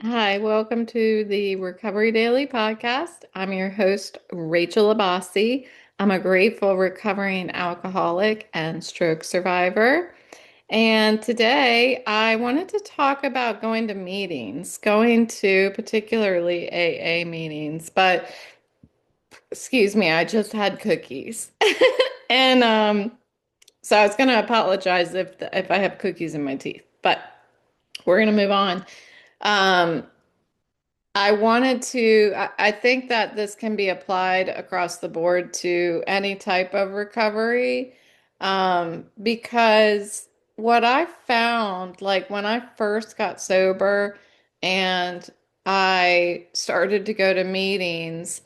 Hi, welcome to the Recovery Daily podcast. I'm your host, Rachel Abassi. I'm a grateful recovering alcoholic and stroke survivor. And today I wanted to talk about going to meetings, going to particularly AA meetings, but excuse me, I just had cookies. And so I was going to apologize if I have cookies in my teeth, but we're going to move on. Um, I think that this can be applied across the board to any type of recovery. Because what I found, like when I first got sober and I started to go to meetings,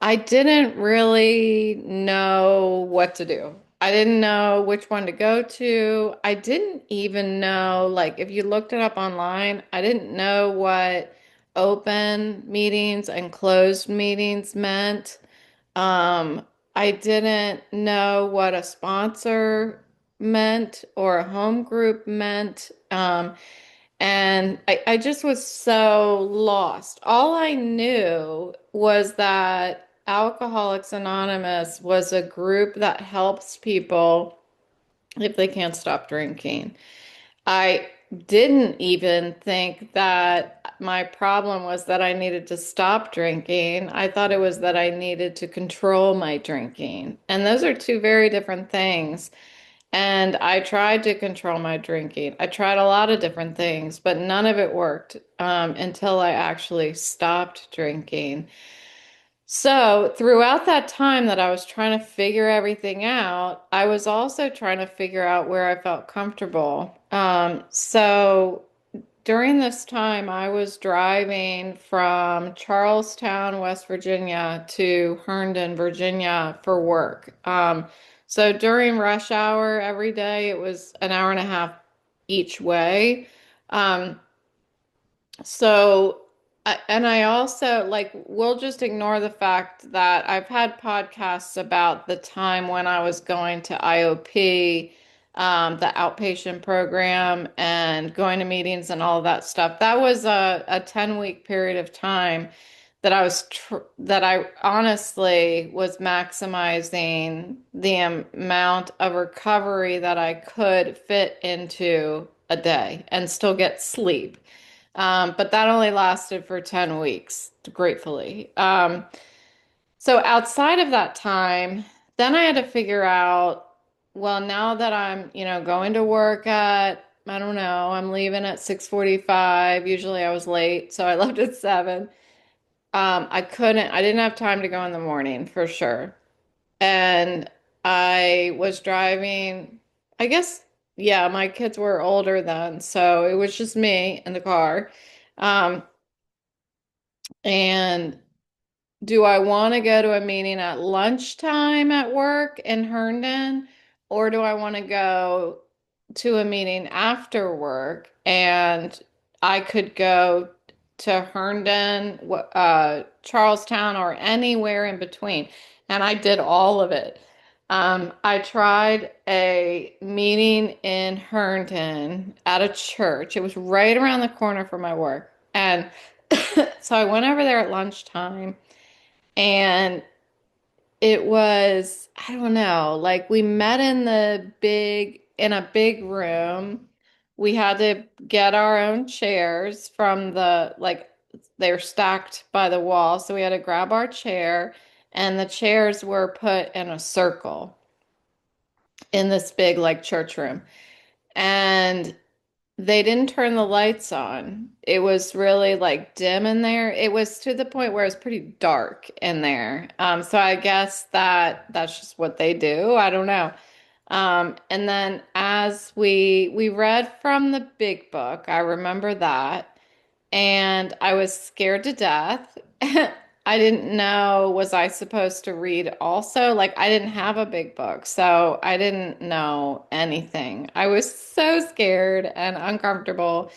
I didn't really know what to do. I didn't know which one to go to. I didn't even know, like, if you looked it up online, I didn't know what open meetings and closed meetings meant. Um, I didn't know what a sponsor meant or a home group meant. And I just was so lost. All I knew was that Alcoholics Anonymous was a group that helps people if they can't stop drinking. I didn't even think that my problem was that I needed to stop drinking. I thought it was that I needed to control my drinking. And those are two very different things. And I tried to control my drinking. I tried a lot of different things, but none of it worked until I actually stopped drinking. So, throughout that time that I was trying to figure everything out, I was also trying to figure out where I felt comfortable. So, during this time, I was driving from Charlestown, West Virginia to Herndon, Virginia for work. So during rush hour every day, it was an hour and a half each way. Um, and I also like, we'll just ignore the fact that I've had podcasts about the time when I was going to IOP, the outpatient program, and going to meetings and all of that stuff. That was a 10-week period of time that I honestly was maximizing the amount of recovery that I could fit into a day and still get sleep. But that only lasted for 10 weeks, gratefully. So outside of that time, then I had to figure out, well, now that I'm, going to work at, I don't know, I'm leaving at 6:45. Usually I was late, so I left at 7. I didn't have time to go in the morning for sure. And I was driving, I guess, yeah, my kids were older then, so it was just me in the car. Um, and do I want to go to a meeting at lunchtime at work in Herndon, or do I want to go to a meeting after work? And I could go to Herndon, Charlestown, or anywhere in between. And I did all of it. I tried a meeting in Herndon at a church. It was right around the corner from my work. And so I went over there at lunchtime. And it was, I don't know, like we met in a big room. We had to get our own chairs from they're stacked by the wall. So we had to grab our chair, and the chairs were put in a circle in this big, like, church room. And they didn't turn the lights on. It was really like dim in there. It was to the point where it was pretty dark in there. So I guess that's just what they do. I don't know. And then as we read from the big book, I remember that, and I was scared to death. I didn't know, was I supposed to read also? Like, I didn't have a big book, so I didn't know anything. I was so scared and uncomfortable.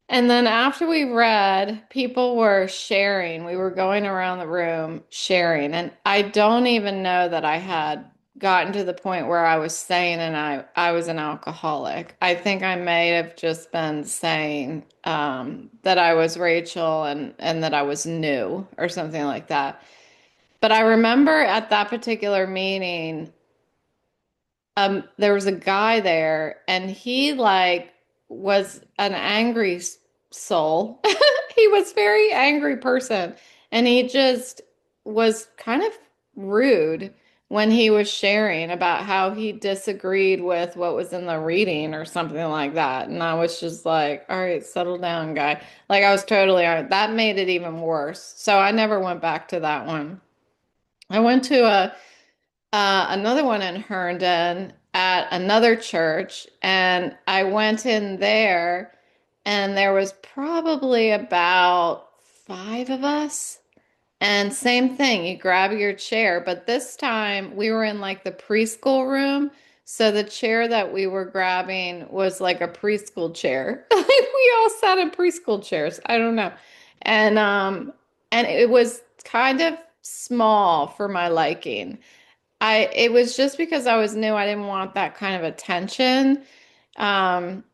And then after we read, people were sharing. We were going around the room sharing, and I don't even know that I had gotten to the point where I was saying and I was an alcoholic. I think I may have just been saying that I was Rachel and that I was new or something like that. But I remember at that particular meeting, there was a guy there and he like was an angry soul. He was very angry person and he just was kind of rude when he was sharing about how he disagreed with what was in the reading or something like that. And I was just like, all right, settle down, guy. Like I was totally, that made it even worse. So I never went back to that one. I went to a another one in Herndon at another church, and I went in there, and there was probably about five of us. And same thing, you grab your chair, but this time we were in like the preschool room. So the chair that we were grabbing was like a preschool chair. Like we all sat in preschool chairs. I don't know. And it was kind of small for my liking. It was just because I was new, I didn't want that kind of attention. Um,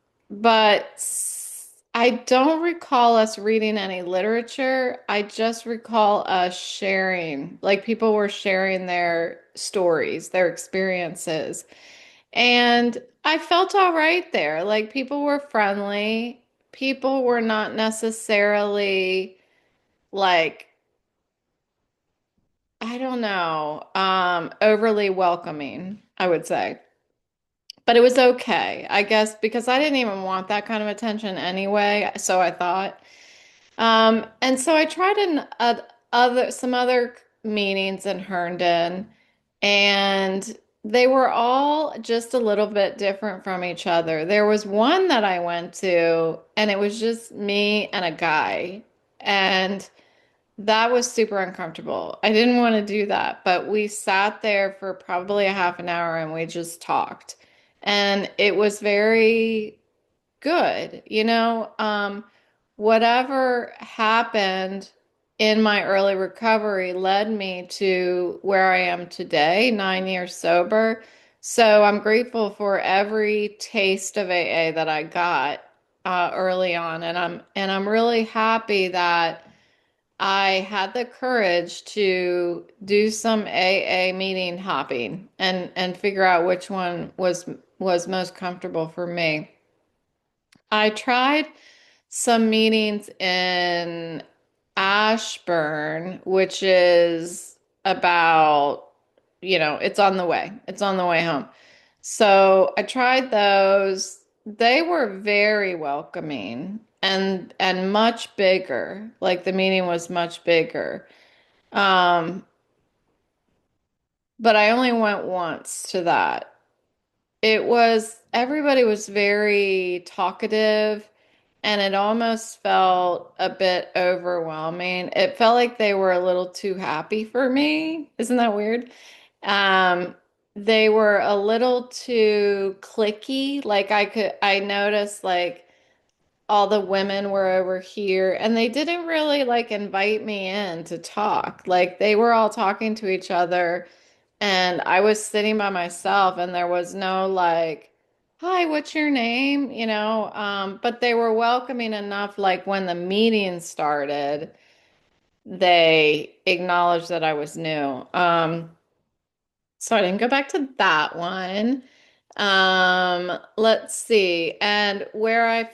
I don't recall us reading any literature. I just recall us sharing, like people were sharing their stories, their experiences. And I felt all right there. Like people were friendly. People were not necessarily like, I don't know, overly welcoming, I would say. But it was okay, I guess, because I didn't even want that kind of attention anyway, so I thought. And so I tried some other meetings in Herndon, and they were all just a little bit different from each other. There was one that I went to, and it was just me and a guy, and that was super uncomfortable. I didn't want to do that, but we sat there for probably a half an hour and we just talked. And it was very good. Whatever happened in my early recovery led me to where I am today, 9 years sober. So I'm grateful for every taste of AA that I got early on, and I'm really happy that I had the courage to do some AA meeting hopping and figure out which one was most comfortable for me. I tried some meetings in Ashburn, which is about, it's on the way. It's on the way home. So I tried those. They were very welcoming and much bigger. Like the meeting was much bigger. Um, but I only went once to that. Everybody was very talkative and it almost felt a bit overwhelming. It felt like they were a little too happy for me. Isn't that weird? Um, they were a little too cliquey. Like I noticed like all the women were over here and they didn't really like invite me in to talk. Like they were all talking to each other and I was sitting by myself and there was no like, hi, what's your name? But they were welcoming enough like when the meeting started, they acknowledged that I was new. So I didn't go back to that one. Let's see. And where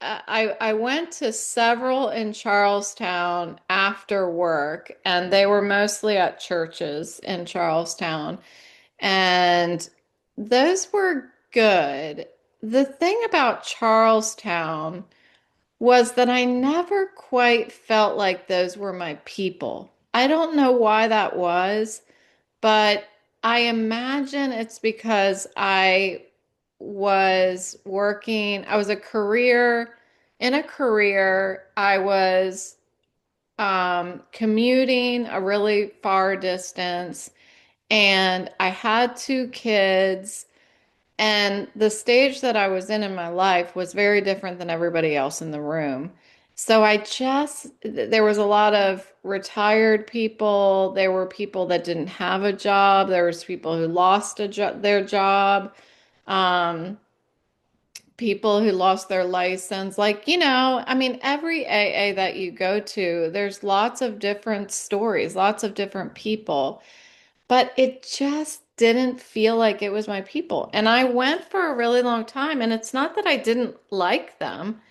I went to several in Charlestown after work, and they were mostly at churches in Charlestown. And those were good. The thing about Charlestown was that I never quite felt like those were my people. I don't know why that was. But I imagine it's because I was in a career, I was commuting a really far distance, and I had two kids, and the stage that I was in my life was very different than everybody else in the room. So there was a lot of retired people. There were people that didn't have a job. There was people who lost their job. Um, People who lost their license. Like, I mean, every AA that you go to, there's lots of different stories, lots of different people. But it just didn't feel like it was my people. And I went for a really long time, and it's not that I didn't like them.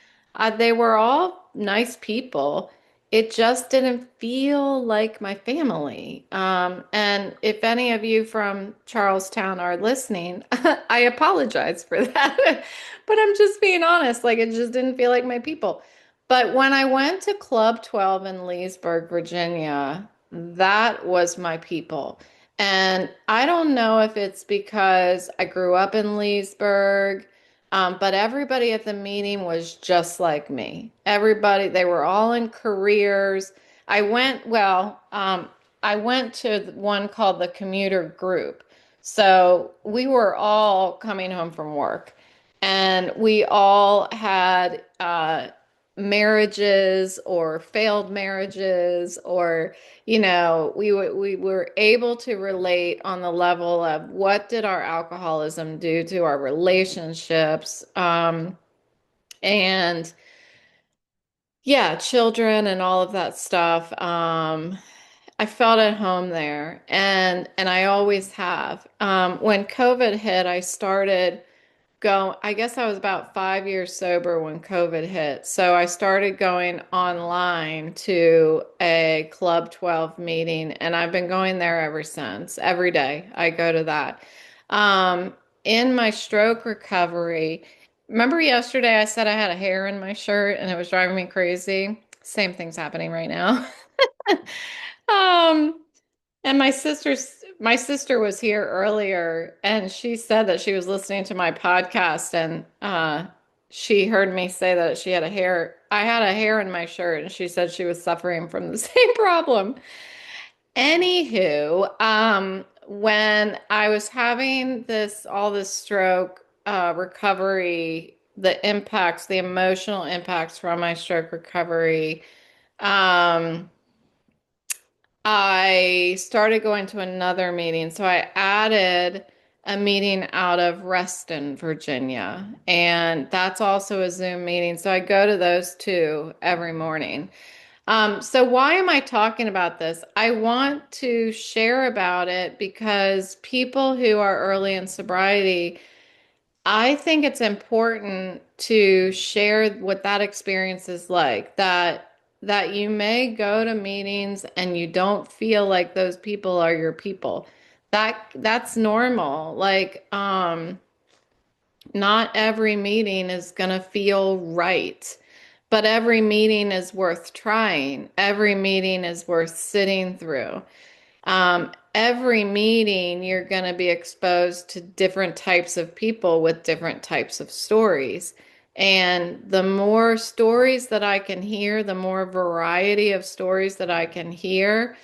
They were all nice people. It just didn't feel like my family. And if any of you from Charlestown are listening, I apologize for that. But I'm just being honest, like it just didn't feel like my people. But when I went to Club 12 in Leesburg, Virginia, that was my people. And I don't know if it's because I grew up in Leesburg, but everybody at the meeting was just like me. Everybody, they were all in careers. I went to one called the commuter group. So we were all coming home from work, and we all had marriages or failed marriages, or we were able to relate on the level of what did our alcoholism do to our relationships, and yeah, children and all of that stuff. I felt at home there, and I always have. When COVID hit, I started I guess I was about 5 years sober when COVID hit. So I started going online to a Club 12 meeting, and I've been going there ever since. Every day I go to that. Um, in my stroke recovery, remember yesterday I said I had a hair in my shirt and it was driving me crazy? Same thing's happening right now. Um, and my sister was here earlier, and she said that she was listening to my podcast, and she heard me say that I had a hair in my shirt, and she said she was suffering from the same problem. Anywho, when I was having all this stroke recovery, the emotional impacts from my stroke recovery, um, I started going to another meeting. So I added a meeting out of Reston, Virginia, and that's also a Zoom meeting. So I go to those two every morning. So why am I talking about this? I want to share about it because people who are early in sobriety, I think it's important to share what that experience is like, that you may go to meetings and you don't feel like those people are your people. That's normal. Like, not every meeting is gonna feel right, but every meeting is worth trying. Every meeting is worth sitting through. Every meeting, you're going to be exposed to different types of people with different types of stories. And the more stories that I can hear, the more variety of stories that I can hear,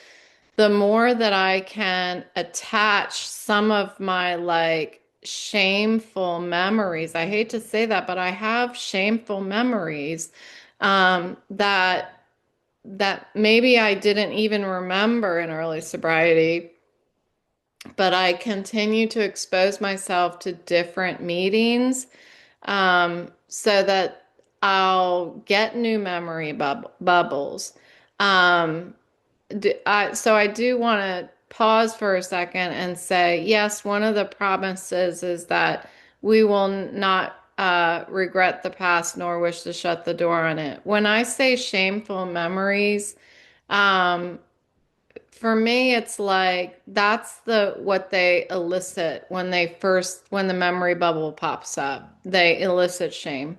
the more that I can attach some of my like shameful memories. I hate to say that, but I have shameful memories that maybe I didn't even remember in early sobriety, but I continue to expose myself to different meetings, so that I'll get new memory bubbles. Um, so I do want to pause for a second and say, yes, one of the promises is that we will not regret the past nor wish to shut the door on it. When I say shameful memories, um, for me, it's like that's what they elicit when the memory bubble pops up. They elicit shame.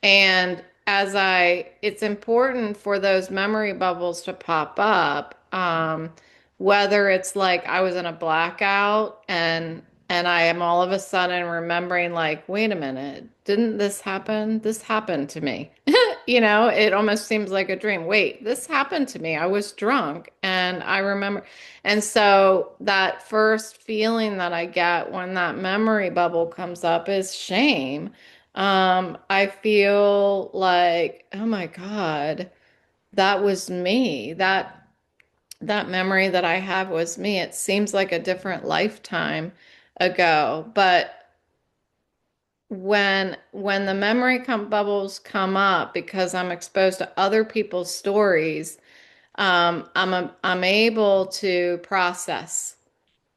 And it's important for those memory bubbles to pop up, whether it's like I was in a blackout and I am all of a sudden remembering like, wait a minute, didn't this happen? This happened to me. It almost seems like a dream. Wait, this happened to me. I was drunk and I remember. And so that first feeling that I get when that memory bubble comes up is shame. I feel like, oh my God, that was me. That memory that I have was me. It seems like a different lifetime ago, but when the bubbles come up because I'm exposed to other people's stories, I'm able to process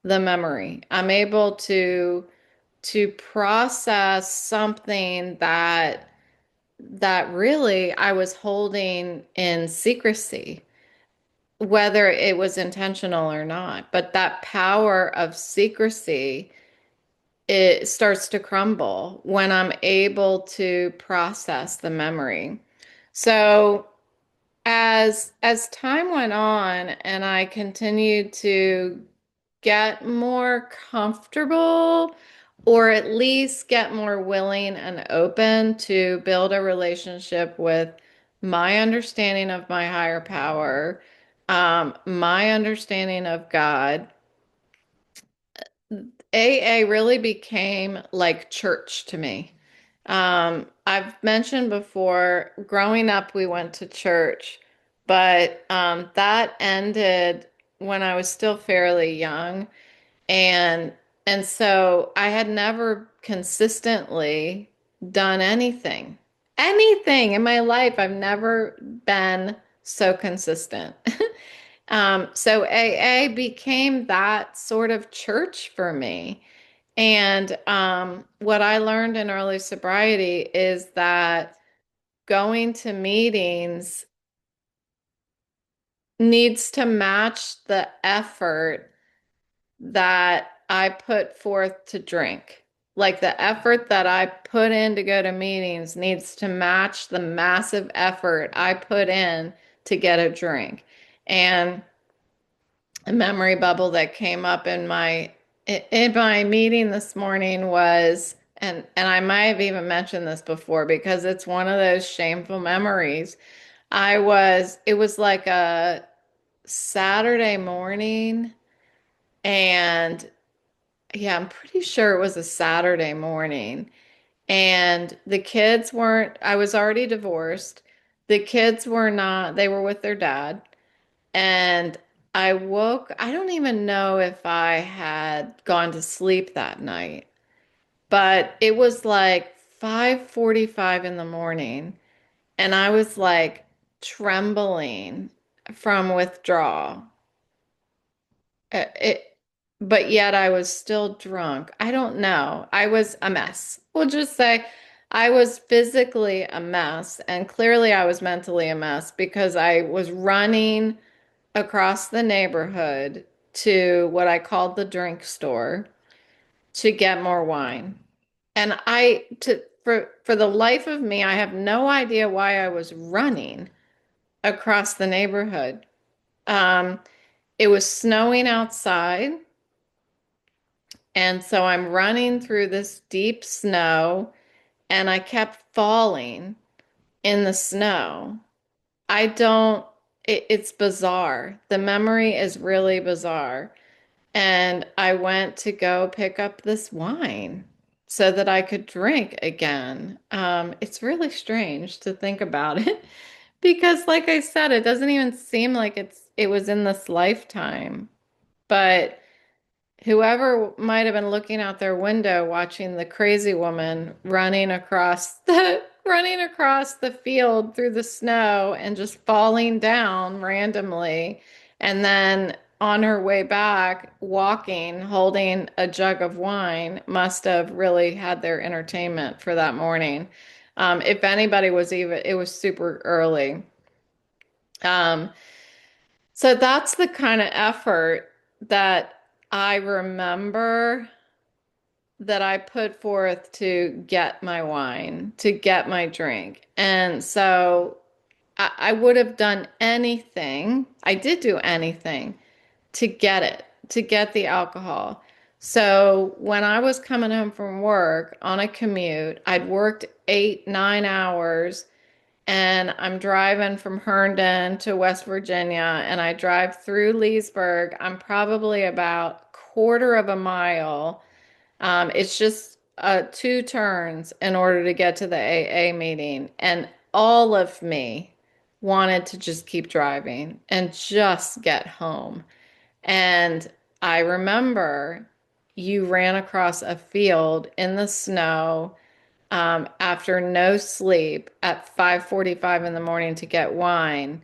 the memory. I'm able to process something that really I was holding in secrecy, whether it was intentional or not. But that power of secrecy, it starts to crumble when I'm able to process the memory. So as time went on and I continued to get more comfortable or at least get more willing and open to build a relationship with my understanding of my higher power, my understanding of God, AA really became like church to me. I've mentioned before, growing up, we went to church, but that ended when I was still fairly young. And and so I had never consistently done anything in my life. I've never been so consistent. So AA became that sort of church for me. And what I learned in early sobriety is that going to meetings needs to match the effort that I put forth to drink. Like the effort that I put in to go to meetings needs to match the massive effort I put in to get a drink. And a memory bubble that came up in my meeting this morning was, and I might have even mentioned this before because it's one of those shameful memories. It was like a Saturday morning, and yeah, I'm pretty sure it was a Saturday morning. And the kids weren't, I was already divorced. The kids were not, they were with their dad. And I don't even know if I had gone to sleep that night, but it was like 5:45 in the morning, and I was like trembling from withdrawal. It, but yet I was still drunk. I don't know. I was a mess. We'll just say I was physically a mess, and clearly I was mentally a mess because I was running across the neighborhood to what I called the drink store to get more wine. And for the life of me, I have no idea why I was running across the neighborhood. Um, it was snowing outside, and so I'm running through this deep snow, and I kept falling in the snow. I don't, it's bizarre. The memory is really bizarre. And I went to go pick up this wine so that I could drink again. It's really strange to think about it because, like I said, it doesn't even seem like it was in this lifetime. But whoever might have been looking out their window watching the crazy woman running across the field through the snow and just falling down randomly, and then on her way back walking holding a jug of wine must have really had their entertainment for that morning. If anybody was even, it was super early. um, so that's the kind of effort that I remember that I put forth to get my wine, to get my drink. And so I would have done anything. I did do anything to get it, to get the alcohol. So when I was coming home from work on a commute, I'd worked 8, 9 hours, and I'm driving from Herndon to West Virginia, and I drive through Leesburg. I'm probably about quarter of a mile. It's just two turns in order to get to the AA meeting, and all of me wanted to just keep driving and just get home. And I remember you ran across a field in the snow after no sleep at 5:45 in the morning to get wine.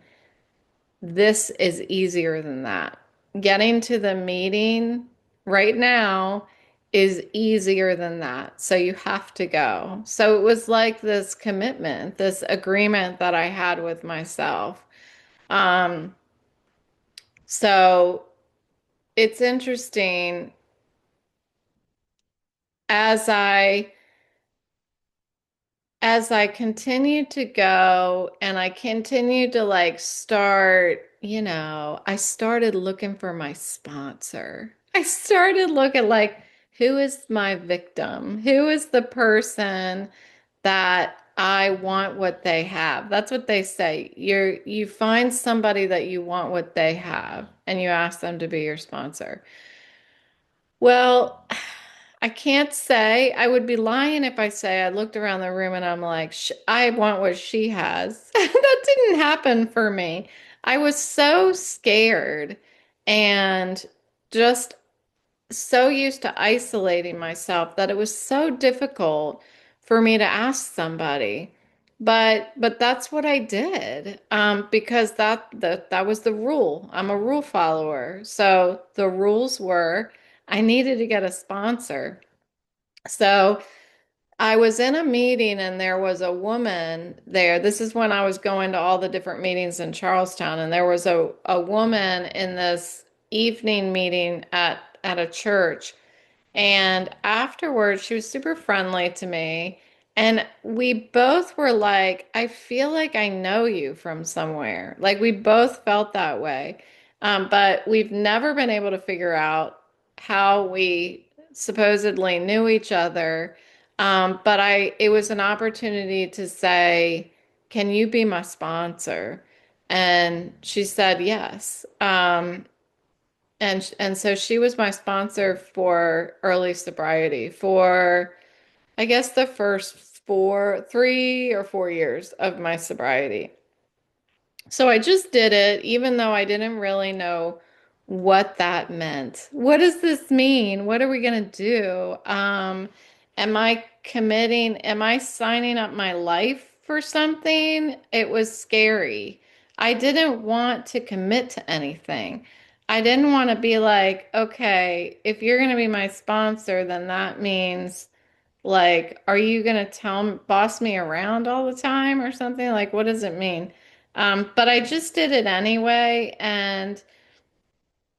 This is easier than that. Getting to the meeting right now is easier than that. So you have to go. So it was like this commitment, this agreement that I had with myself. Um, so it's interesting as I continued to go and I continued to like start, I started looking for my sponsor. I started looking like, who is my victim? Who is the person that I want what they have? That's what they say. You find somebody that you want what they have and you ask them to be your sponsor. Well, I can't say. I would be lying if I say I looked around the room and I'm like, I want what she has. That didn't happen for me. I was so scared and just so used to isolating myself that it was so difficult for me to ask somebody. But that's what I did because that was the rule. I'm a rule follower. So the rules were I needed to get a sponsor. So I was in a meeting and there was a woman there. This is when I was going to all the different meetings in Charlestown, and there was a woman in this evening meeting at a church. And afterwards, she was super friendly to me. And we both were like, I feel like I know you from somewhere. Like we both felt that way. But we've never been able to figure out how we supposedly knew each other. It was an opportunity to say, can you be my sponsor? And she said yes. And so she was my sponsor for early sobriety for, I guess, the first 3 or 4 years of my sobriety. So I just did it, even though I didn't really know what that meant. What does this mean? What are we going to do? Am I committing? Am I signing up my life for something? It was scary. I didn't want to commit to anything. I didn't want to be like, okay, if you're going to be my sponsor, then that means like, are you gonna boss me around all the time or something? Like, what does it mean? But I just did it anyway. And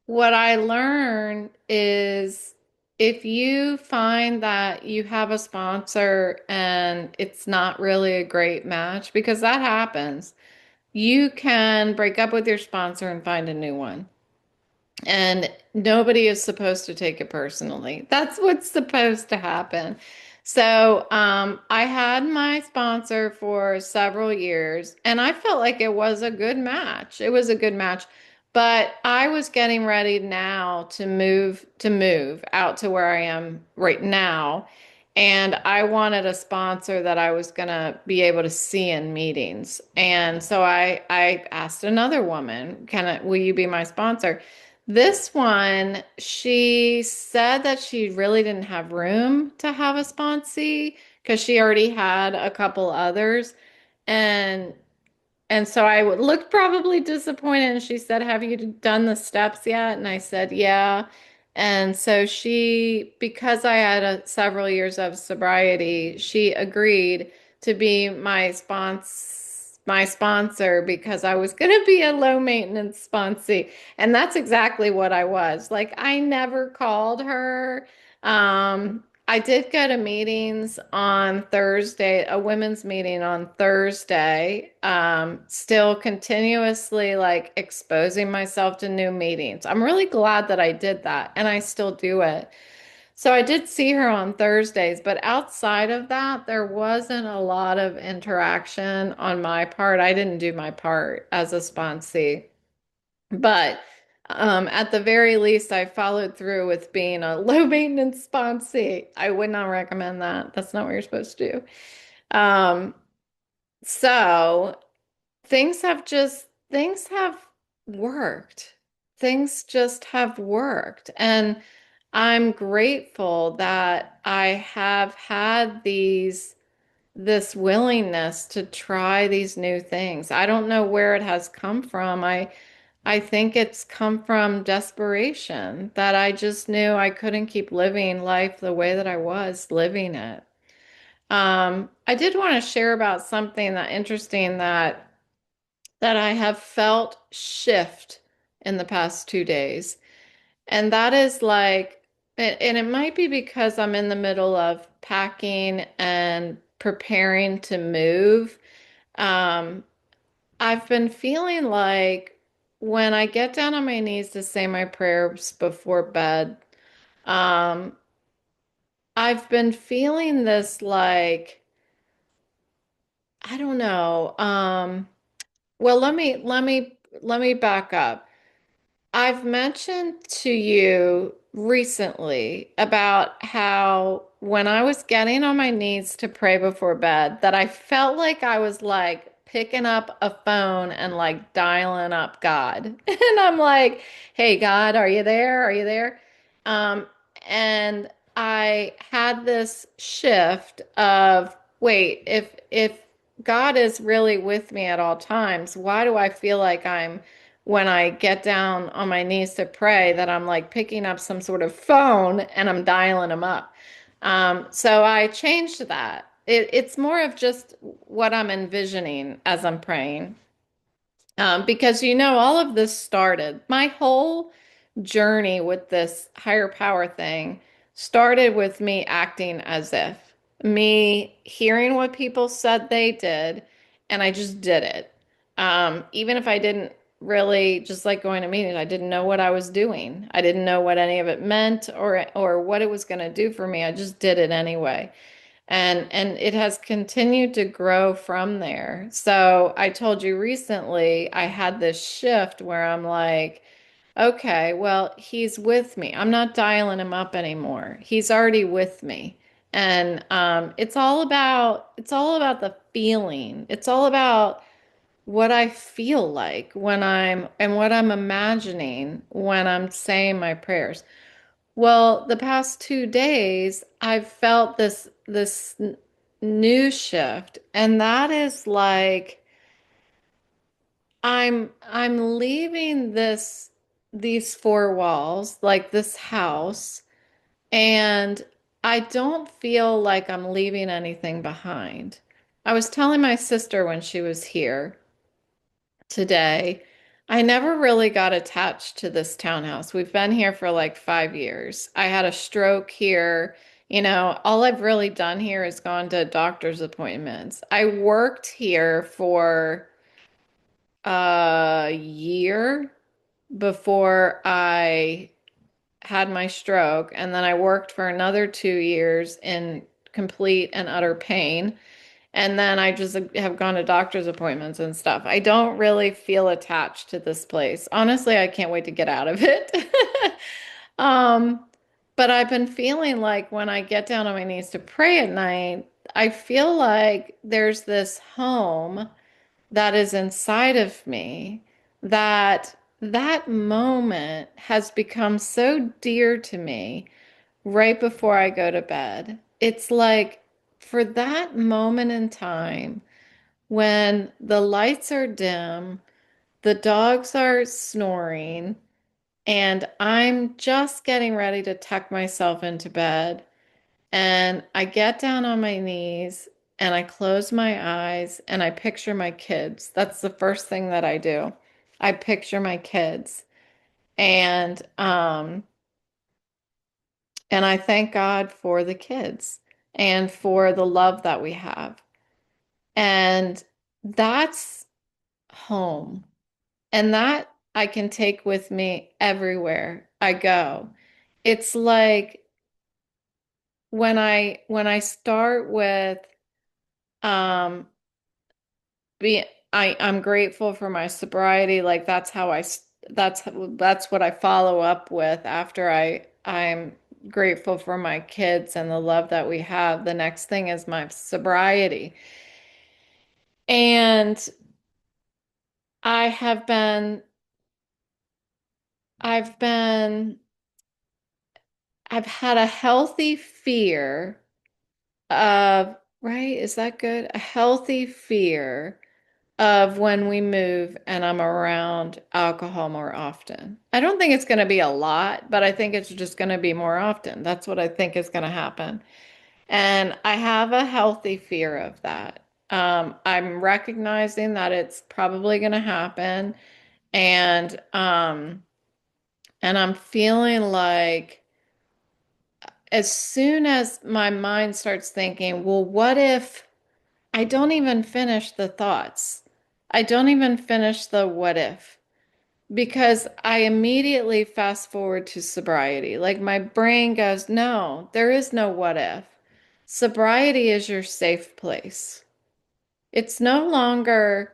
what I learned is if you find that you have a sponsor and it's not really a great match, because that happens, you can break up with your sponsor and find a new one. And nobody is supposed to take it personally. That's what's supposed to happen. So, I had my sponsor for several years, and I felt like it was a good match. It was a good match, but I was getting ready now to move out to where I am right now, and I wanted a sponsor that I was going to be able to see in meetings. And so I asked another woman, will you be my sponsor? This one, she said that she really didn't have room to have a sponsee because she already had a couple others. And and so I looked probably disappointed, and she said, "Have you done the steps yet?" And I said, "Yeah." And so because I had several years of sobriety, she agreed to be my sponsor because I was going to be a low maintenance sponsee. And that's exactly what I was. Like I never called her. I did go to meetings on Thursday, a women's meeting on Thursday, still continuously like exposing myself to new meetings. I'm really glad that I did that and I still do it. So I did see her on Thursdays, but outside of that, there wasn't a lot of interaction on my part. I didn't do my part as a sponsee. But At the very least, I followed through with being a low maintenance sponsee. I would not recommend that. That's not what you're supposed to do. Um, so things have worked. Things just have worked. And I'm grateful that I have had this willingness to try these new things. I don't know where it has come from. I think it's come from desperation that I just knew I couldn't keep living life the way that I was living it. I did want to share about something that interesting that I have felt shift in the past 2 days. And that is like, and it might be because I'm in the middle of packing and preparing to move. Um, I've been feeling like when I get down on my knees to say my prayers before bed, um, I've been feeling this like, I don't know. Well, let me back up. I've mentioned to you recently about how when I was getting on my knees to pray before bed, that I felt like I was like picking up a phone and like dialing up God. And I'm like, "Hey God, are you there? Are you there?" Um, and I had this shift of, wait, if God is really with me at all times, why do I feel like I'm when I get down on my knees to pray that I'm like picking up some sort of phone and I'm dialing them up. So I changed that. It's more of just what I'm envisioning as I'm praying. Because all of this started, my whole journey with this higher power thing started with me acting as if, me hearing what people said they did, and I just did it. Even if I didn't really, just like going to meetings, I didn't know what I was doing. I didn't know what any of it meant or what it was going to do for me. I just did it anyway. And it has continued to grow from there. So I told you recently I had this shift where I'm like, okay, well, he's with me. I'm not dialing him up anymore. He's already with me. And it's all about the feeling. It's all about what I feel like when and what I'm imagining when I'm saying my prayers. Well, the past 2 days, I've felt this new shift, and that is like I'm leaving these four walls, like this house, and I don't feel like I'm leaving anything behind. I was telling my sister when she was here today. I never really got attached to this townhouse. We've been here for like 5 years. I had a stroke here. All I've really done here is gone to doctor's appointments. I worked here for a year before I had my stroke, and then I worked for another 2 years in complete and utter pain. And then I just have gone to doctor's appointments and stuff. I don't really feel attached to this place. Honestly, I can't wait to get out of it. Um, but I've been feeling like when I get down on my knees to pray at night, I feel like there's this home that is inside of me that moment has become so dear to me right before I go to bed. It's like for that moment in time when the lights are dim, the dogs are snoring, and I'm just getting ready to tuck myself into bed. And I get down on my knees and I close my eyes and I picture my kids. That's the first thing that I do. I picture my kids. And and I thank God for the kids and for the love that we have. And that's home. And that I can take with me everywhere I go. It's like when I start with um be I'm grateful for my sobriety, like that's how that's what I follow up with after I'm grateful for my kids and the love that we have. The next thing is my sobriety. And I have been I've been I've had a healthy fear of, right? Is that good? A healthy fear of when we move and I'm around alcohol more often. I don't think it's going to be a lot, but I think it's just going to be more often. That's what I think is going to happen. And I have a healthy fear of that. I'm recognizing that it's probably going to happen, and I'm feeling like as soon as my mind starts thinking, well, what if I don't even finish the thoughts? I don't even finish the what if because I immediately fast forward to sobriety. Like my brain goes, no, there is no what if. Sobriety is your safe place. It's no longer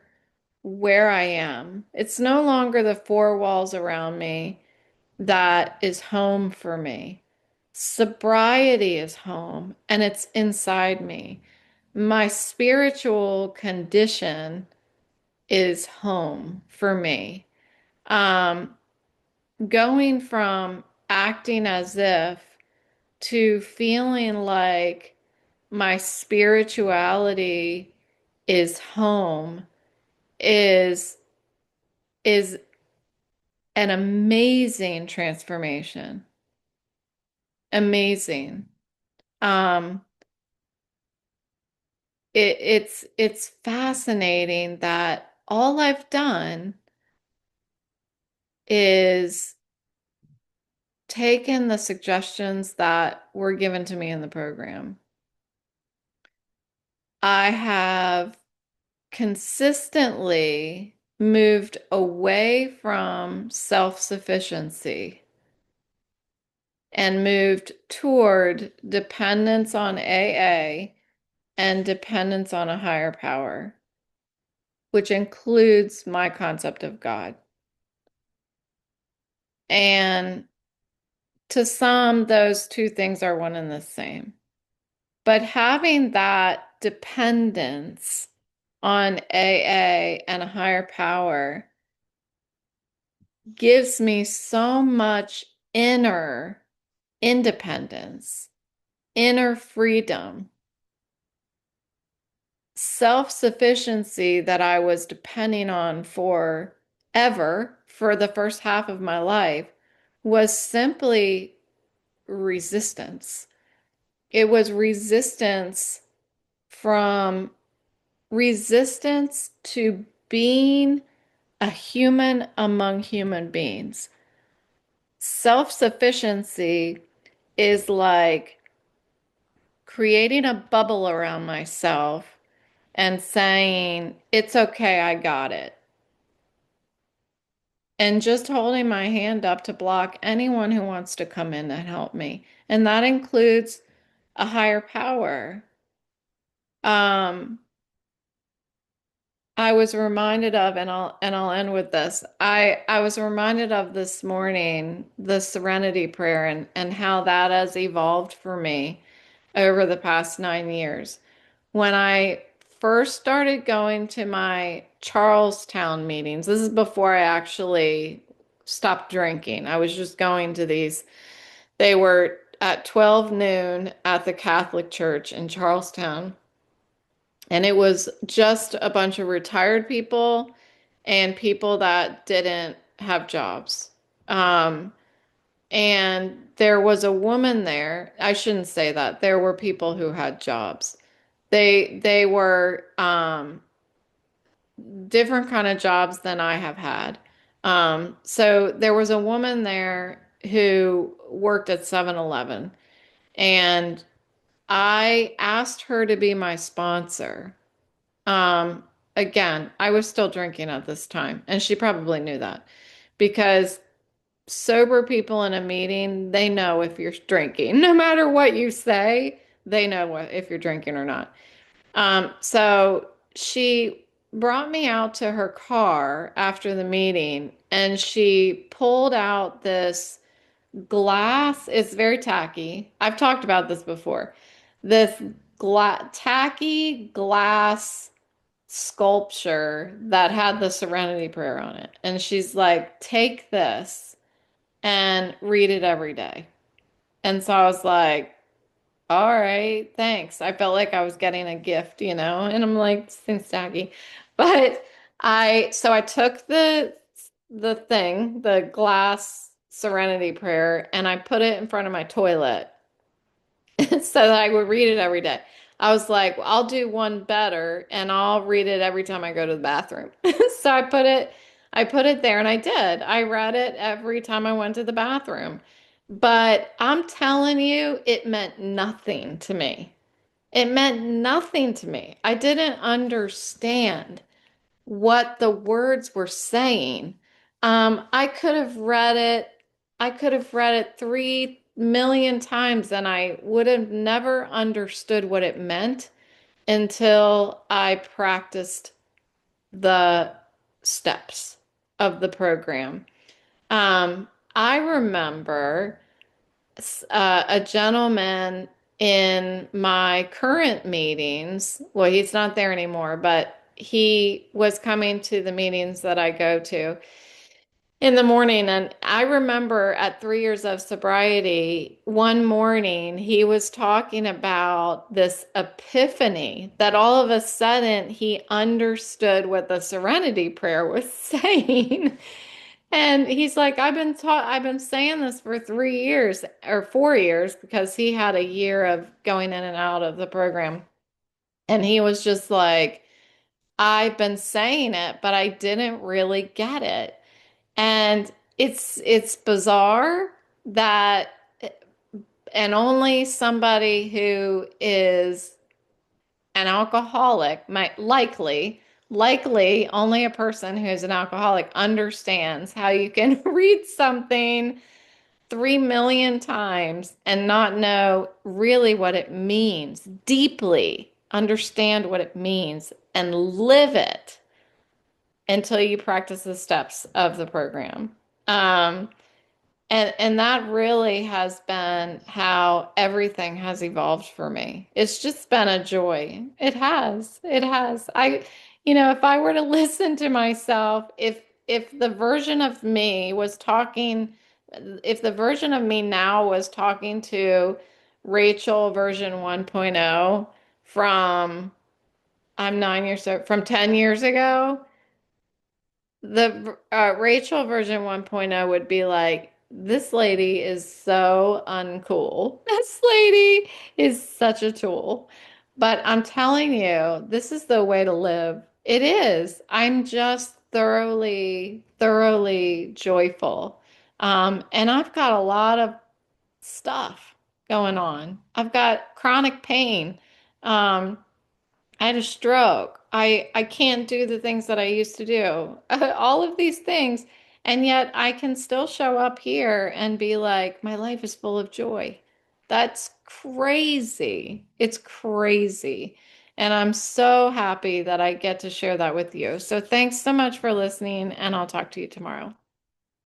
where I am. It's no longer the four walls around me that is home for me. Sobriety is home and it's inside me. My spiritual condition is home for me. Um, Going from acting as if to feeling like my spirituality is home is is an amazing transformation. Amazing. Um, it's fascinating that all I've done is taken the suggestions that were given to me in the program. I have consistently moved away from self-sufficiency and moved toward dependence on AA and dependence on a higher power, which includes my concept of God. And to some, those two things are one and the same. But having that dependence on AA and a higher power gives me so much inner independence, inner freedom, self-sufficiency that I was depending on forever for the first half of my life was simply resistance. It was from resistance to being a human among human beings. Self-sufficiency is like creating a bubble around myself and saying, it's okay, I got it. And just holding my hand up to block anyone who wants to come in and help me. And that includes a higher power. Um, I was reminded of, and I'll end with this. I was reminded of this morning the Serenity Prayer and how that has evolved for me over the past 9 years. When I first started going to my Charlestown meetings, this is before I actually stopped drinking. I was just going to these. They were at 12 noon at the Catholic Church in Charlestown. And it was just a bunch of retired people and people that didn't have jobs. Um, and there was a woman there. I shouldn't say that. There were people who had jobs. They were different kind of jobs than I have had. So there was a woman there who worked at 7-Eleven, and I asked her to be my sponsor. Um, Again, I was still drinking at this time, and she probably knew that because sober people in a meeting, they know if you're drinking. No matter what you say, they know if you're drinking or not. So she brought me out to her car after the meeting and she pulled out this glass. It's very tacky. I've talked about this before. This tacky glass sculpture that had the Serenity Prayer on it. And she's like, take this and read it every day. And so I was like, all right, thanks. I felt like I was getting a gift, and I'm like, this thing's tacky. But so I took the glass Serenity Prayer, and I put it in front of my toilet so that I would read it every day. I was like, well, I'll do one better and I'll read it every time I go to the bathroom. So I put it there and I did. I read it every time I went to the bathroom. But I'm telling you, it meant nothing to me. It meant nothing to me. I didn't understand what the words were saying. I could have read it. I could have read it 3 million times and I would have never understood what it meant until I practiced the steps of the program. I remember a gentleman in my current meetings. Well, he's not there anymore, but he was coming to the meetings that I go to in the morning. And I remember at 3 years of sobriety, one morning he was talking about this epiphany that all of a sudden he understood what the Serenity Prayer was saying. And he's like, I've been saying this for 3 years or 4 years because he had a year of going in and out of the program. And he was just like, I've been saying it, but I didn't really get it. And it's bizarre that and only somebody who is an alcoholic might likely only a person who is an alcoholic understands how you can read something 3 million times and not know really what it means, deeply understand what it means and live it until you practice the steps of the program. Um, and that really has been how everything has evolved for me. It's just been a joy. It has. It has. If I were to listen to myself, if the version of me was talking, if the version of me now was talking to Rachel version 1.0 from I'm 9 years old, from 10 years ago, the Rachel version 1.0 would be like, this lady is so uncool. This lady is such a tool. But I'm telling you, this is the way to live. It is. I'm just thoroughly, thoroughly joyful. And I've got a lot of stuff going on. I've got chronic pain. Um, I had a stroke. I can't do the things that I used to do. All of these things. And yet I can still show up here and be like, my life is full of joy. That's crazy. It's crazy. And I'm so happy that I get to share that with you. So thanks so much for listening, and I'll talk to you tomorrow.